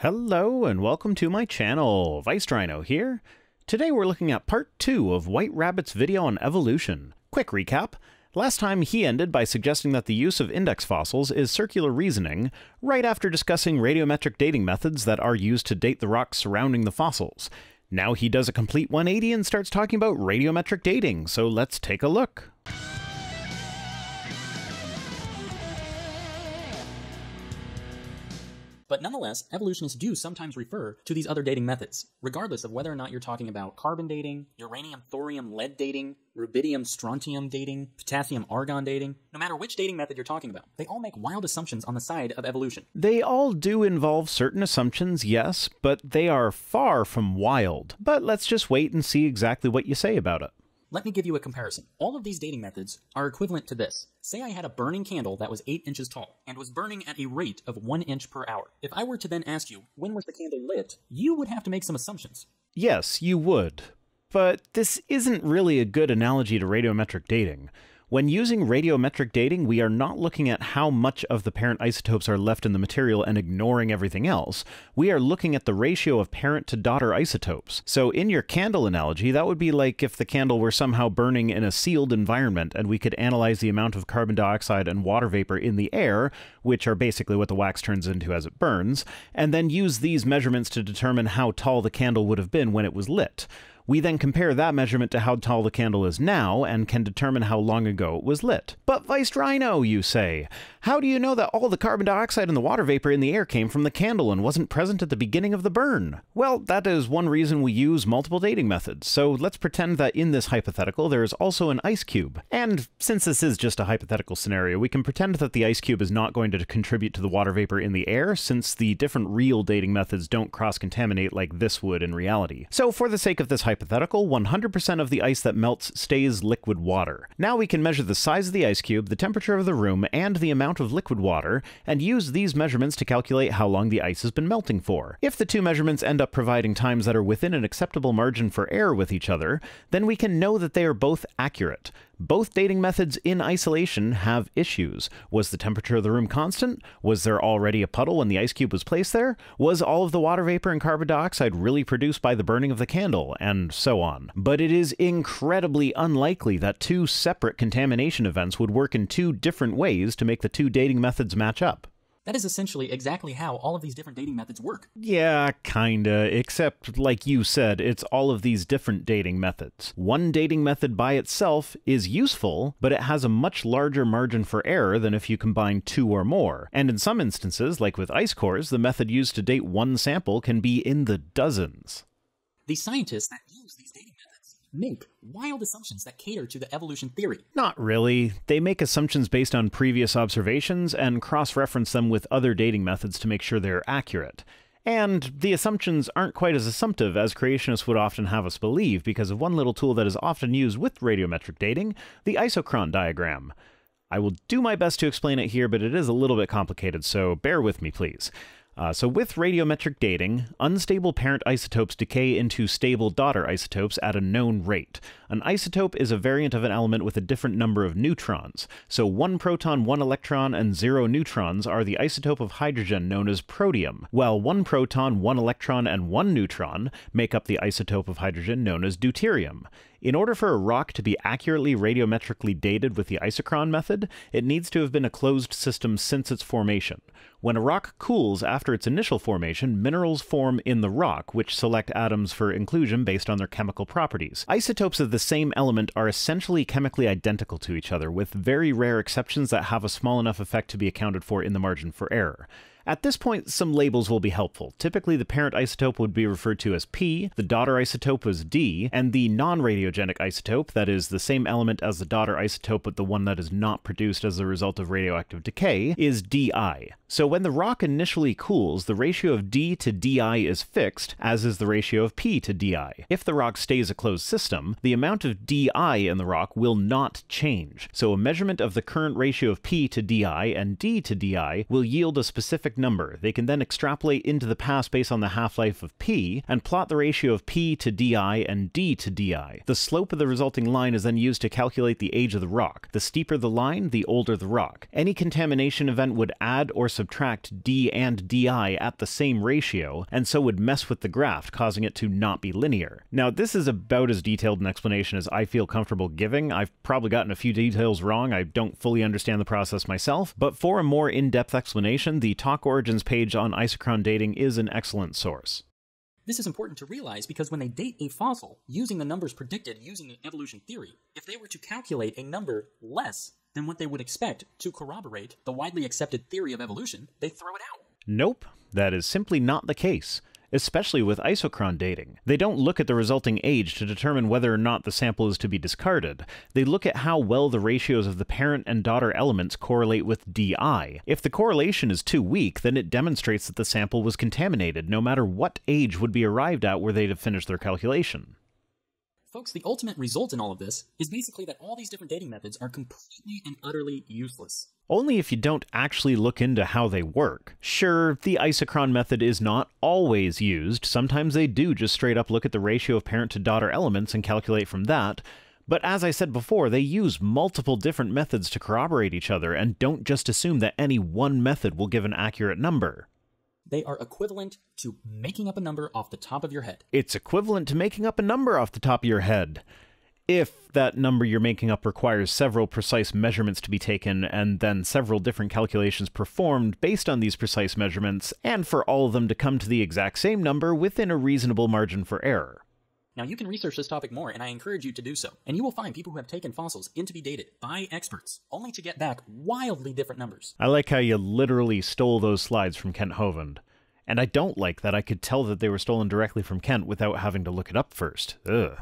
Hello and welcome to my channel, Rhino here. Today we're looking at part 2 of White Rabbit's video on evolution. Quick recap. Last time he ended by suggesting that the use of index fossils is circular reasoning, right after discussing radiometric dating methods that are used to date the rocks surrounding the fossils. Now he does a complete 180 and starts talking about radiometric dating, so let's take a look. But nonetheless, evolutionists do sometimes refer to these other dating methods, regardless of whether or not you're talking about carbon dating, uranium, thorium, lead dating, rubidium, strontium dating, potassium, argon dating. No matter which dating method you're talking about, they all make wild assumptions on the side of evolution. They all do involve certain assumptions, yes, but they are far from wild. But let's just wait and see exactly what you say about it. Let me give you a comparison. All of these dating methods are equivalent to this. Say I had a burning candle that was 8 inches tall, and was burning at a rate of 1 inch per hour. If I were to then ask you, when was the candle lit, you would have to make some assumptions. Yes, you would. But this isn't really a good analogy to radiometric dating. When using radiometric dating, we are not looking at how much of the parent isotopes are left in the material and ignoring everything else. We are looking at the ratio of parent to daughter isotopes. So in your candle analogy, that would be like if the candle were somehow burning in a sealed environment and we could analyze the amount of carbon dioxide and water vapor in the air, which are basically what the wax turns into as it burns, and then use these measurements to determine how tall the candle would have been when it was lit. We then compare that measurement to how tall the candle is now, and can determine how long ago it was lit. But Rhino, you say, how do you know that all the carbon dioxide and the water vapor in the air came from the candle and wasn't present at the beginning of the burn? Well, that is one reason we use multiple dating methods, so let's pretend that in this hypothetical there is also an ice cube. And since this is just a hypothetical scenario, we can pretend that the ice cube is not going to contribute to the water vapor in the air, since the different real dating methods don't cross-contaminate like this would in reality. So for the sake of this hypothetical, 100% of the ice that melts stays liquid water. Now we can measure the size of the ice cube, the temperature of the room, and the amount of liquid water, and use these measurements to calculate how long the ice has been melting for. If the two measurements end up providing times that are within an acceptable margin for error with each other, then we can know that they are both accurate. Both dating methods in isolation have issues. Was the temperature of the room constant? Was there already a puddle when the ice cube was placed there? Was all of the water vapor and carbon dioxide really produced by the burning of the candle? And so on. But it is incredibly unlikely that two separate contamination events would work in two different ways to make the two dating methods match up. That is essentially exactly how all of these different dating methods work. Yeah, kinda, except, like you said, it's all of these different dating methods. One dating method by itself is useful, but it has a much larger margin for error than if you combine two or more. And in some instances, like with ice cores, the method used to date one sample can be in the dozens. The scientists that use these dating methods make wild assumptions that cater to the evolution theory. Not really. They make assumptions based on previous observations and cross-reference them with other dating methods to make sure they're accurate. And the assumptions aren't quite as assumptive as creationists would often have us believe because of one little tool that is often used with radiometric dating, the Isochron Diagram. I will do my best to explain it here, but it is a little bit complicated, so bear with me, please. So with radiometric dating, unstable parent isotopes decay into stable daughter isotopes at a known rate. An isotope is a variant of an element with a different number of neutrons. So 1 proton, 1 electron, and 0 neutrons are the isotope of hydrogen known as protium, while 1 proton, 1 electron, and 1 neutron make up the isotope of hydrogen known as deuterium. In order for a rock to be accurately radiometrically dated with the isochron method, it needs to have been a closed system since its formation. When a rock cools after its initial formation, minerals form in the rock, which select atoms for inclusion based on their chemical properties. Isotopes of the same element are essentially chemically identical to each other, with very rare exceptions that have a small enough effect to be accounted for in the margin for error. At this point, some labels will be helpful. Typically, the parent isotope would be referred to as P, the daughter isotope as D, and the non-radiogenic isotope, that is the same element as the daughter isotope but the one that is not produced as a result of radioactive decay, is Di. So when the rock initially cools, the ratio of D to Di is fixed, as is the ratio of P to Di. If the rock stays a closed system, the amount of Di in the rock will not change. So a measurement of the current ratio of P to Di and D to Di will yield a specific perfect number, they can then extrapolate into the past based on the half-life of p, and plot the ratio of p to di and d to di. The slope of the resulting line is then used to calculate the age of the rock. The steeper the line, the older the rock. Any contamination event would add or subtract d and di at the same ratio, and so would mess with the graph, causing it to not be linear. Now, this is about as detailed an explanation as I feel comfortable giving. I've probably gotten a few details wrong. I don't fully understand the process myself, but for a more in-depth explanation, the Talk Origins page on isochron dating is an excellent source. This is important to realize because when they date a fossil using the numbers predicted using the evolution theory, if they were to calculate a number less than what they would expect to corroborate the widely accepted theory of evolution, they throw it out. Nope, that is simply not the case. Especially with isochron dating. They don't look at the resulting age to determine whether or not the sample is to be discarded. They look at how well the ratios of the parent and daughter elements correlate with DI. If the correlation is too weak, then it demonstrates that the sample was contaminated, no matter what age would be arrived at were they to finish their calculation. Folks, the ultimate result in all of this is basically that all these different dating methods are completely and utterly useless. Only if you don't actually look into how they work. Sure, the isochron method is not always used. Sometimes they do just straight up look at the ratio of parent to daughter elements and calculate from that. But as I said before, they use multiple different methods to corroborate each other and don't just assume that any one method will give an accurate number. They are equivalent to making up a number off the top of your head. It's equivalent to making up a number off the top of your head. If that number you're making up requires several precise measurements to be taken, and then several different calculations performed based on these precise measurements, and for all of them to come to the exact same number within a reasonable margin for error. Now, you can research this topic more, and I encourage you to do so. And you will find people who have taken fossils in to be dated by experts, only to get back wildly different numbers. I like how you literally stole those slides from Kent Hovind. And I don't like that I could tell that they were stolen directly from Kent without having to look it up first. Ugh.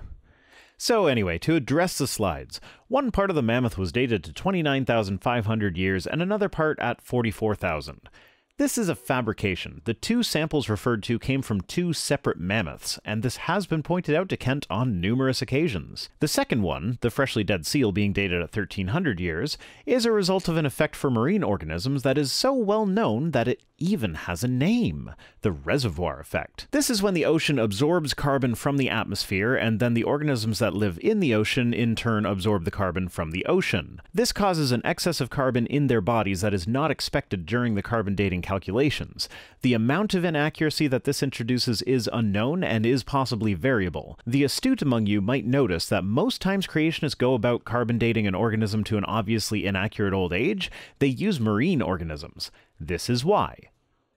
So anyway, to address the slides, one part of the mammoth was dated to 29,500 years and another part at 44,000. This is a fabrication. The two samples referred to came from two separate mammoths, and this has been pointed out to Kent on numerous occasions. The second one, the freshly dead seal being dated at 1,300 years, is a result of an effect for marine organisms that is so well known that it even has a name, the reservoir effect. This is when the ocean absorbs carbon from the atmosphere, and then the organisms that live in the ocean in turn absorb the carbon from the ocean. This causes an excess of carbon in their bodies that is not expected during the carbon dating calculations. The amount of inaccuracy that this introduces is unknown and is possibly variable. The astute among you might notice that most times creationists go about carbon dating an organism to an obviously inaccurate old age, they use marine organisms. This is why.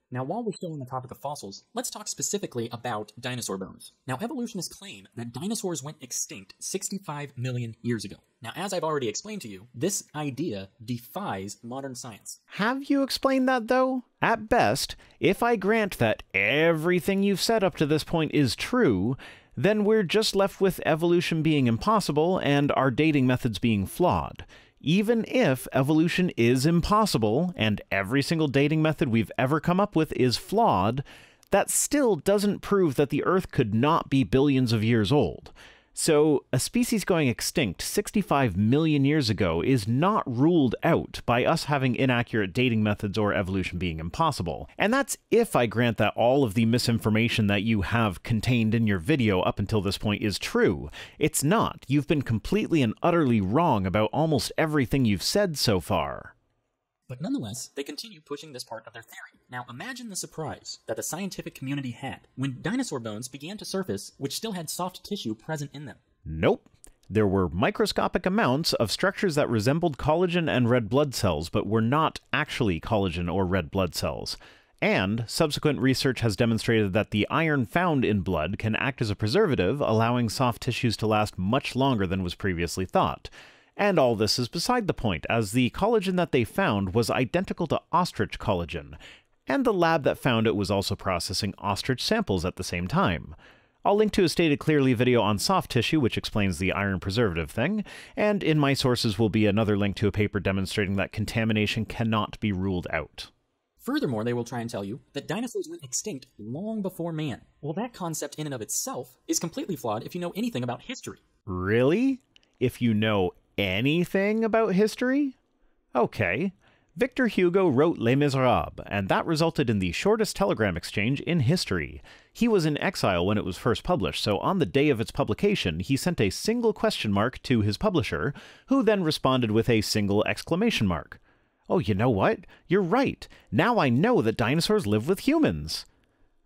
Now, while we're still on the topic of fossils, let's talk specifically about dinosaur bones. Now, evolutionists claim that dinosaurs went extinct 65 million years ago. Now, as I've already explained to you, this idea defies modern science. Have you explained that, though? At best, if I grant that everything you've said up to this point is true, then we're just left with evolution being impossible and our dating methods being flawed. Even if evolution is impossible, and every single dating method we've ever come up with is flawed, that still doesn't prove that the Earth could not be billions of years old. So, a species going extinct 65 million years ago is not ruled out by us having inaccurate dating methods or evolution being impossible. And that's if I grant that all of the misinformation that you have contained in your video up until this point is true. It's not. You've been completely and utterly wrong about almost everything you've said so far. But nonetheless, they continue pushing this part of their theory. Now imagine the surprise that the scientific community had when dinosaur bones began to surface which still had soft tissue present in them. Nope. There were microscopic amounts of structures that resembled collagen and red blood cells, but were not actually collagen or red blood cells. And subsequent research has demonstrated that the iron found in blood can act as a preservative, allowing soft tissues to last much longer than was previously thought. And all this is beside the point, as the collagen that they found was identical to ostrich collagen, and the lab that found it was also processing ostrich samples at the same time. I'll link to a Stated Clearly video on soft tissue which explains the iron preservative thing, and in my sources will be another link to a paper demonstrating that contamination cannot be ruled out. Furthermore, they will try and tell you that dinosaurs went extinct long before man. Well, that concept in and of itself is completely flawed if you know anything about history. Really? If you know anything about history? Okay. Victor Hugo wrote Les Miserables, and that resulted in the shortest telegram exchange in history. He was in exile when it was first published, so on the day of its publication, he sent a single question mark to his publisher, who then responded with a single exclamation mark. Oh, you know what? You're right. Now I know that dinosaurs live with humans.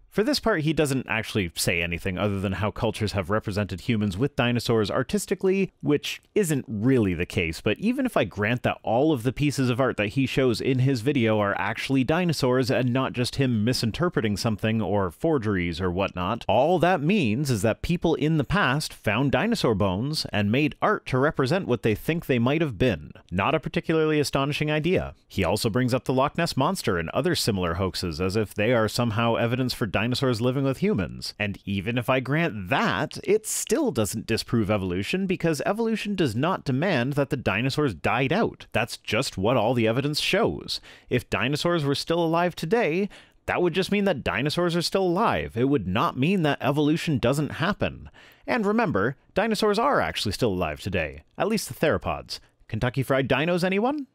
For this part, he doesn't actually say anything other than how cultures have represented humans with dinosaurs artistically, which isn't really the case, but even if I grant that all of the pieces of art that he shows in his video are actually dinosaurs and not just him misinterpreting something or forgeries or whatnot, all that means is that people in the past found dinosaur bones and made art to represent what they think they might have been. Not a particularly astonishing idea. He also brings up the Loch Ness Monster and other similar hoaxes as if they are somehow evidence for dinosaurs living with humans. And even if I grant that, it still doesn't disprove evolution, because evolution does not demand that the dinosaurs died out. That's just what all the evidence shows. If dinosaurs were still alive today, that would just mean that dinosaurs are still alive. It would not mean that evolution doesn't happen. And remember, dinosaurs are actually still alive today. At least the theropods. Kentucky Fried Dinos, anyone?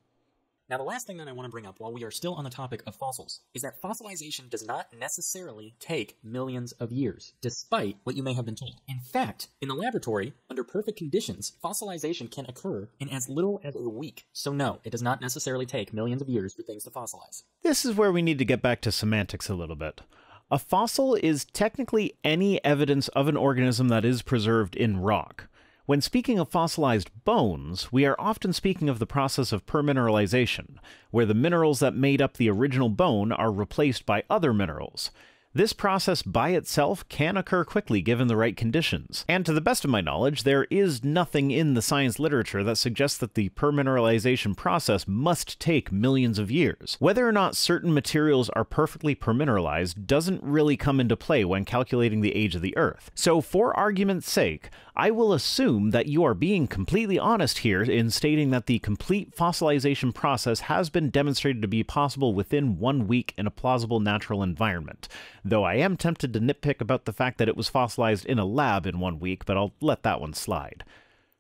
Now, the last thing that I want to bring up while we are still on the topic of fossils is that fossilization does not necessarily take millions of years, despite what you may have been told. In fact, in the laboratory, under perfect conditions, fossilization can occur in as little as a week. So no, it does not necessarily take millions of years for things to fossilize. This is where we need to get back to semantics a little bit. A fossil is technically any evidence of an organism that is preserved in rock. When speaking of fossilized bones, we are often speaking of the process of permineralization, where the minerals that made up the original bone are replaced by other minerals. This process by itself can occur quickly given the right conditions, and to the best of my knowledge, there is nothing in the science literature that suggests that the permineralization process must take millions of years. Whether or not certain materials are perfectly permineralized doesn't really come into play when calculating the age of the Earth. So for argument's sake, I will assume that you are being completely honest here in stating that the complete fossilization process has been demonstrated to be possible within 1 week in a plausible natural environment. Though I am tempted to nitpick about the fact that it was fossilized in a lab in 1 week, but I'll let that one slide.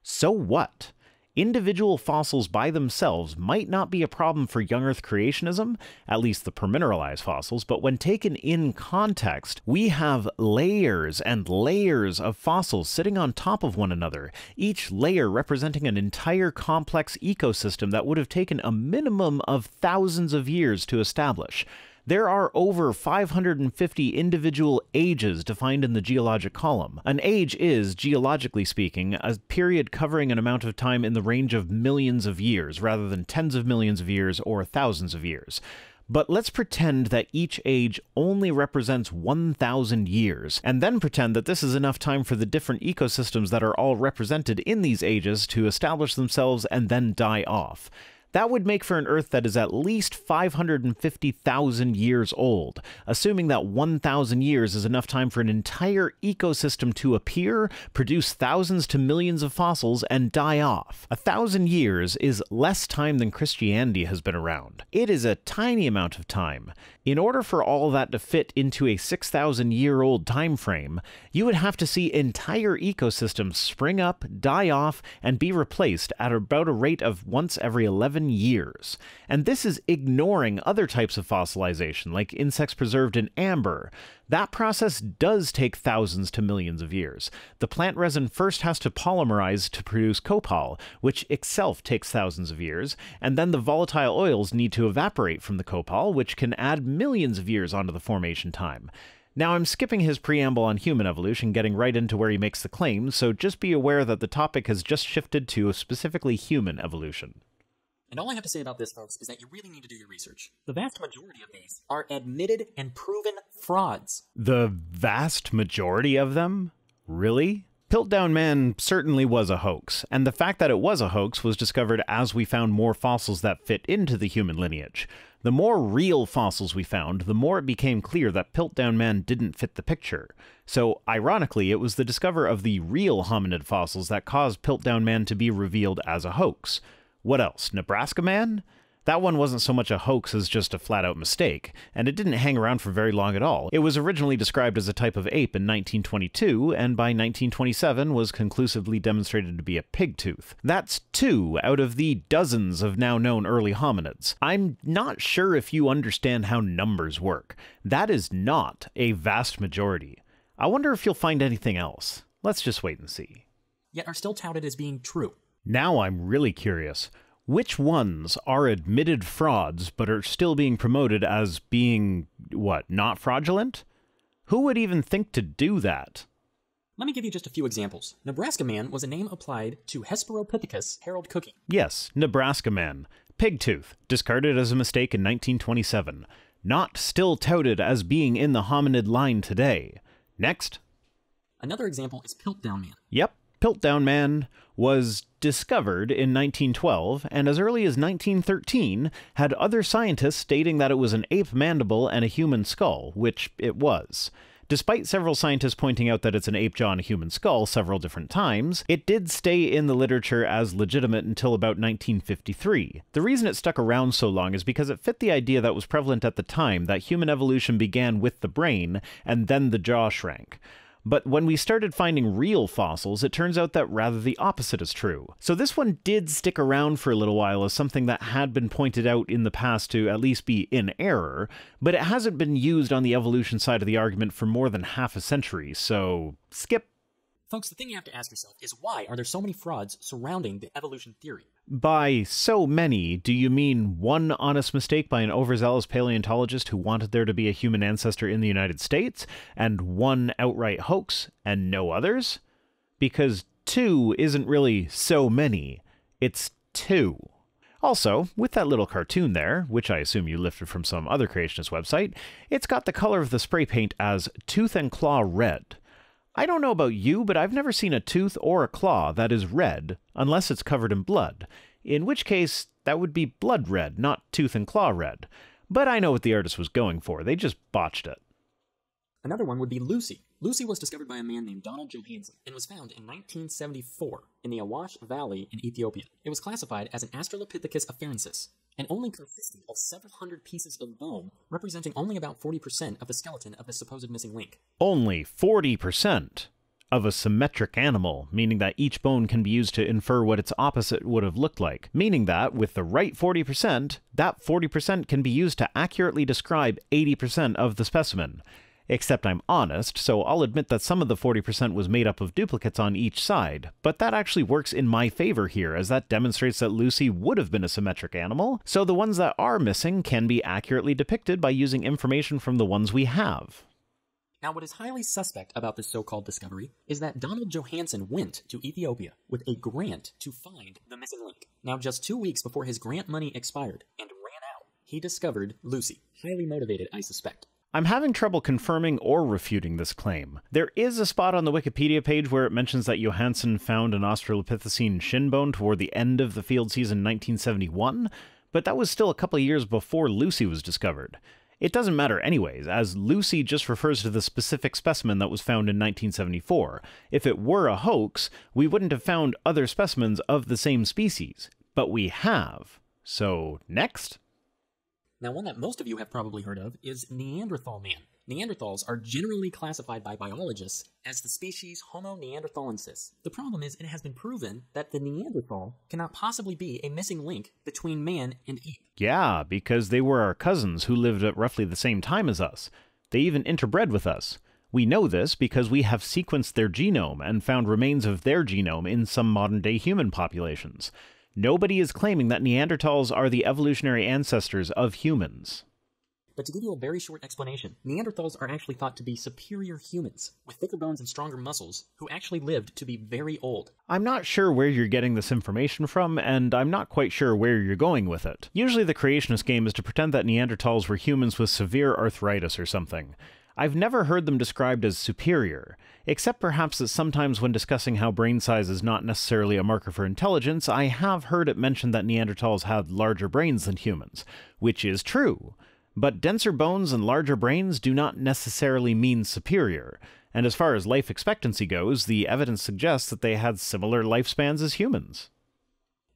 So what? Individual fossils by themselves might not be a problem for young Earth creationism, at least the permineralized fossils, but when taken in context, we have layers and layers of fossils sitting on top of one another, each layer representing an entire complex ecosystem that would have taken a minimum of thousands of years to establish. There are over 550 individual ages defined in the geologic column. An age is, geologically speaking, a period covering an amount of time in the range of millions of years, rather than tens of millions of years or thousands of years. But let's pretend that each age only represents 1,000 years, and then pretend that this is enough time for the different ecosystems that are all represented in these ages to establish themselves and then die off. That would make for an Earth that is at least 550,000 years old, assuming that 1,000 years is enough time for an entire ecosystem to appear, produce thousands to millions of fossils, and die off. 1,000 years is less time than Christianity has been around. It is a tiny amount of time. In order for all that to fit into a 6,000-year-old time frame, you would have to see entire ecosystems spring up, die off, and be replaced at about a rate of once every 11 years. And this is ignoring other types of fossilization, like insects preserved in amber. That process does take thousands to millions of years. The plant resin first has to polymerize to produce copal, which itself takes thousands of years, and then the volatile oils need to evaporate from the copal, which can add millions of years onto the formation time. Now, I'm skipping his preamble on human evolution, getting right into where he makes the claims, so just be aware that the topic has just shifted to specifically human evolution. And all I have to say about this, folks, is that you really need to do your research. The vast majority of these are admitted and proven frauds. The vast majority of them? Really? Piltdown Man certainly was a hoax, and the fact that it was a hoax was discovered as we found more fossils that fit into the human lineage. The more real fossils we found, the more it became clear that Piltdown Man didn't fit the picture. So, ironically, it was the discovery of the real hominid fossils that caused Piltdown Man to be revealed as a hoax. What else? Nebraska Man? That one wasn't so much a hoax as just a flat-out mistake, and it didn't hang around for very long at all. It was originally described as a type of ape in 1922, and by 1927 was conclusively demonstrated to be a pig tooth. That's 2 out of the dozens of now known early hominids. I'm not sure if you understand how numbers work. That is not a vast majority. I wonder if you'll find anything else. Let's just wait and see. Yet are still touted as being true. Now I'm really curious. Which ones are admitted frauds but are still being promoted as being, not fraudulent? Who would even think to do that? Let me give you just a few examples. Nebraska Man was a name applied to Hesperopithecus Harold Cookie. Yes, Nebraska Man. Pigtooth, discarded as a mistake in 1927. Not still touted as being in the hominid line today. Next. Another example is Piltdown Man. Yep. Piltdown Man was discovered in 1912, and as early as 1913 had other scientists stating that it was an ape mandible and a human skull, which it was. Despite several scientists pointing out that it's an ape jaw and a human skull several different times, it did stay in the literature as legitimate until about 1953. The reason it stuck around so long is because it fit the idea that was prevalent at the time that human evolution began with the brain, and then the jaw shrank. But when we started finding real fossils, it turns out that rather the opposite is true. So this one did stick around for a little while as something that had been pointed out in the past to at least be in error, but it hasn't been used on the evolution side of the argument for more than half a century, so skip. Folks, the thing you have to ask yourself is why are there so many frauds surrounding the evolution theory? By so many, do you mean one honest mistake by an overzealous paleontologist who wanted there to be a human ancestor in the United States, and one outright hoax, and no others? Because 2 isn't really so many, it's 2. Also, with that little cartoon there, which I assume you lifted from some other creationist website, it's got the color of the spray paint as tooth and claw red. I don't know about you, but I've never seen a tooth or a claw that is red, unless it's covered in blood, in which case that would be blood red, not tooth and claw red. But I know what the artist was going for, they just botched it. Another one would be Lucy. Lucy was discovered by a man named Donald Johanson and was found in 1974 in the Awash Valley in Ethiopia. It was classified as an Australopithecus afarensis and only consisted of several hundred pieces of bone, representing only about 40% of the skeleton of the supposed missing link. Only 40% of a symmetric animal, meaning that each bone can be used to infer what its opposite would have looked like, meaning that, with the right 40%, that 40% can be used to accurately describe 80% of the specimen. Except I'm honest, so I'll admit that some of the 40% was made up of duplicates on each side, but that actually works in my favor here, as that demonstrates that Lucy would have been a symmetric animal, so the ones that are missing can be accurately depicted by using information from the ones we have. Now, what is highly suspect about this so-called discovery is that Donald Johanson went to Ethiopia with a grant to find the missing link. Now, just 2 weeks before his grant money expired and ran out, he discovered Lucy. Highly motivated, I suspect. I'm having trouble confirming or refuting this claim. There is a spot on the Wikipedia page where it mentions that Johansen found an Australopithecine shin bone toward the end of the field season 1971, but that was still a couple of years before Lucy was discovered. It doesn't matter anyways, as Lucy just refers to the specific specimen that was found in 1974. If it were a hoax, we wouldn't have found other specimens of the same species. But we have. So, next? Now, one that most of you have probably heard of is Neanderthal Man. Neanderthals are generally classified by biologists as the species Homo neanderthalensis. The problem is it has been proven that the Neanderthal cannot possibly be a missing link between man and ape. Yeah, because they were our cousins who lived at roughly the same time as us. They even interbred with us. We know this because we have sequenced their genome and found remains of their genome in some modern-day human populations. Nobody is claiming that Neanderthals are the evolutionary ancestors of humans. But to give you a very short explanation, Neanderthals are actually thought to be superior humans, with thicker bones and stronger muscles, who actually lived to be very old. I'm not sure where you're getting this information from, and I'm not quite sure where you're going with it. Usually the creationist game is to pretend that Neanderthals were humans with severe arthritis or something. I've never heard them described as superior, except perhaps that sometimes when discussing how brain size is not necessarily a marker for intelligence, I have heard it mentioned that Neanderthals had larger brains than humans, which is true. But denser bones and larger brains do not necessarily mean superior, and as far as life expectancy goes, the evidence suggests that they had similar lifespans as humans.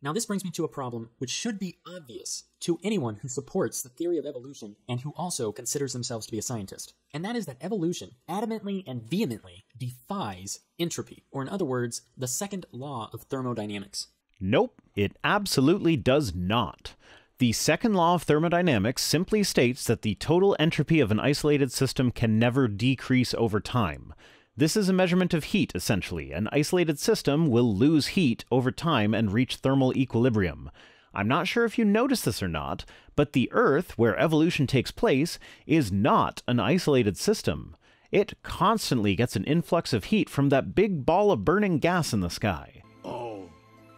Now this brings me to a problem which should be obvious to anyone who supports the theory of evolution and who also considers themselves to be a scientist. And that is that evolution adamantly and vehemently defies entropy, or in other words, the second law of thermodynamics. Nope, it absolutely does not. The second law of thermodynamics simply states that the total entropy of an isolated system can never decrease over time. This is a measurement of heat, essentially. An isolated system will lose heat over time and reach thermal equilibrium. I'm not sure if you noticed this or not, but the Earth, where evolution takes place, is not an isolated system. It constantly gets an influx of heat from that big ball of burning gas in the sky. Oh,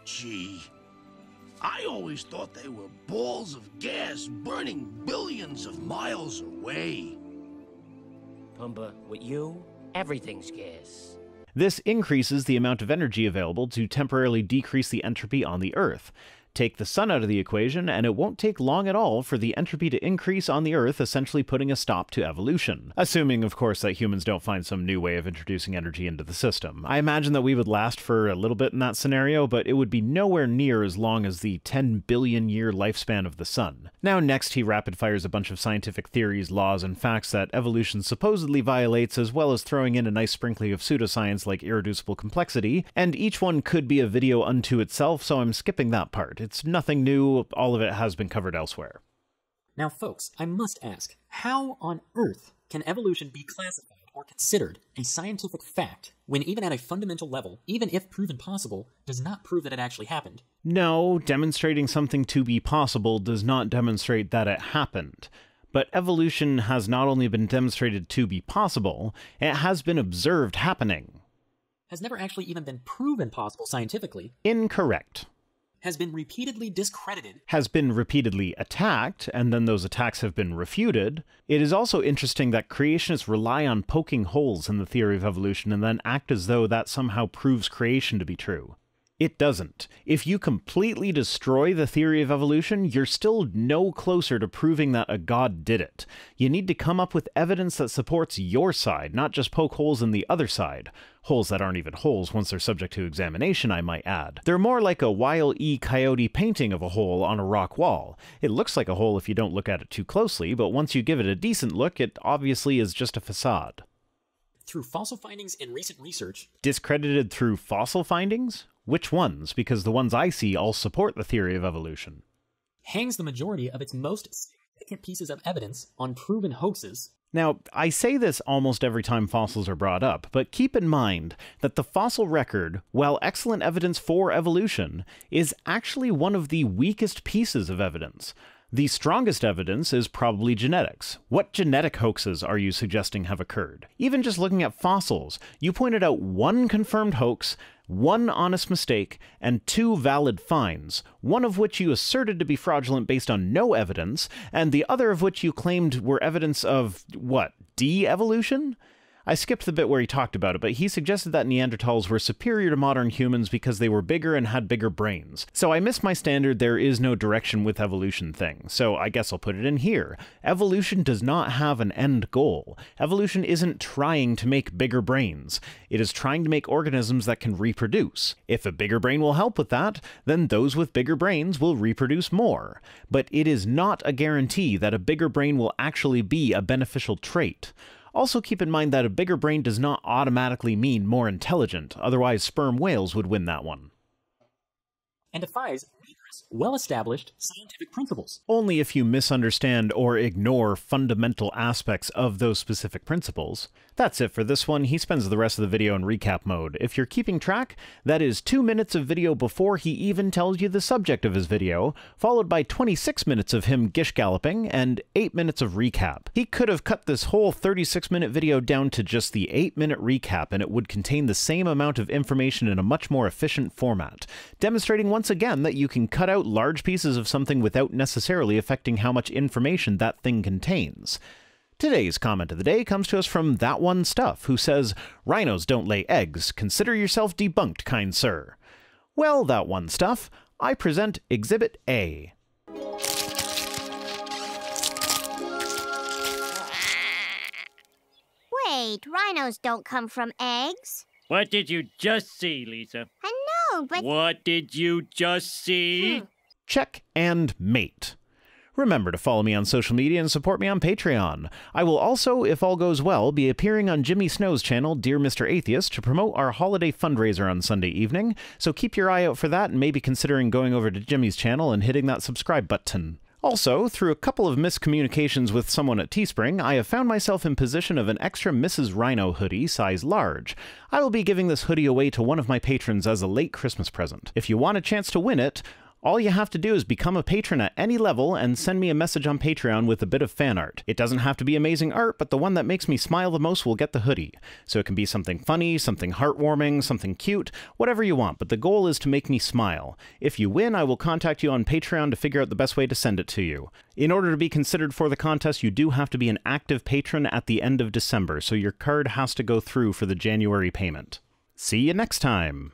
gee. I always thought they were balls of gas burning billions of miles away. Pumbaa, with you, everything's gas. This increases the amount of energy available to temporarily decrease the entropy on the Earth. Take the sun out of the equation, and it won't take long at all for the entropy to increase on the Earth, essentially putting a stop to evolution. Assuming, of course, that humans don't find some new way of introducing energy into the system. I imagine that we would last for a little bit in that scenario, but it would be nowhere near as long as the 10 billion year lifespan of the sun. Now next he rapid fires a bunch of scientific theories, laws, and facts that evolution supposedly violates, as well as throwing in a nice sprinkling of pseudoscience like irreducible complexity, and each one could be a video unto itself, so I'm skipping that part. It's nothing new, all of it has been covered elsewhere. Now folks, I must ask, how on earth can evolution be classified or considered a scientific fact when even at a fundamental level, even if proven possible, does not prove that it actually happened? No, demonstrating something to be possible does not demonstrate that it happened. But evolution has not only been demonstrated to be possible, it has been observed happening. Has never actually even been proven possible scientifically. Incorrect. Has been repeatedly discredited. Has been repeatedly attacked, and then those attacks have been refuted. It is also interesting that creationists rely on poking holes in the theory of evolution and then act as though that somehow proves creation to be true. It doesn't. If you completely destroy the theory of evolution, you're still no closer to proving that a god did it. You need to come up with evidence that supports your side, not just poke holes in the other side. Holes that aren't even holes once they're subject to examination, I might add. They're more like a Wile E. Coyote painting of a hole on a rock wall. It looks like a hole if you don't look at it too closely, but once you give it a decent look, it obviously is just a facade. Through fossil findings in recent research. Discredited through fossil findings? Which ones? Because the ones I see all support the theory of evolution. Hangs the majority of its most significant pieces of evidence on proven hoaxes. Now, I say this almost every time fossils are brought up, but keep in mind that the fossil record, while excellent evidence for evolution, is actually one of the weakest pieces of evidence. The strongest evidence is probably genetics. What genetic hoaxes are you suggesting have occurred? Even just looking at fossils, you pointed out one confirmed hoax, one honest mistake, and 2 valid finds, one of which you asserted to be fraudulent based on no evidence, and the other of which you claimed were evidence of, what, de-evolution? I skipped the bit where he talked about it, but he suggested that Neanderthals were superior to modern humans because they were bigger and had bigger brains. So I missed my standard there is no direction with evolution thing, so I guess I'll put it in here. Evolution does not have an end goal. Evolution isn't trying to make bigger brains. It is trying to make organisms that can reproduce. If a bigger brain will help with that, then those with bigger brains will reproduce more. But it is not a guarantee that a bigger brain will actually be a beneficial trait. Also keep in mind that a bigger brain does not automatically mean more intelligent, otherwise sperm whales would win that one. And defies numerous well-established scientific principles. Only if you misunderstand or ignore fundamental aspects of those specific principles. That's it for this one. He spends the rest of the video in recap mode. If you're keeping track, that is 2 minutes of video before he even tells you the subject of his video, followed by 26 minutes of him gish-galloping, and 8 minutes of recap. He could have cut this whole 36-minute video down to just the 8-minute recap, and it would contain the same amount of information in a much more efficient format, demonstrating once again that you can cut out large pieces of something without necessarily affecting how much information that thing contains. Today's comment of the day comes to us from That One Stuff, who says, "Rhinos don't lay eggs. Consider yourself debunked, kind sir." Well, That One Stuff, I present Exhibit A. Wait, rhinos don't come from eggs. What did you just see, Lisa? I know, but... What did you just see? Check and mate. Remember to follow me on social media and support me on Patreon. I will also, if all goes well, be appearing on Jimmy Snow's channel, Dear Mr. Atheist, to promote our holiday fundraiser on Sunday evening, so keep your eye out for that and maybe considering going over to Jimmy's channel and hitting that subscribe button. Also, through a couple of miscommunications with someone at Teespring, I have found myself in possession of an extra Mrs. Rhino hoodie, size large. I will be giving this hoodie away to one of my patrons as a late Christmas present. If you want a chance to win it, all you have to do is become a patron at any level and send me a message on Patreon with a bit of fan art. It doesn't have to be amazing art, but the one that makes me smile the most will get the hoodie. So it can be something funny, something heartwarming, something cute, whatever you want, but the goal is to make me smile. If you win, I will contact you on Patreon to figure out the best way to send it to you. In order to be considered for the contest, you do have to be an active patron at the end of December, so your card has to go through for the January payment. See you next time!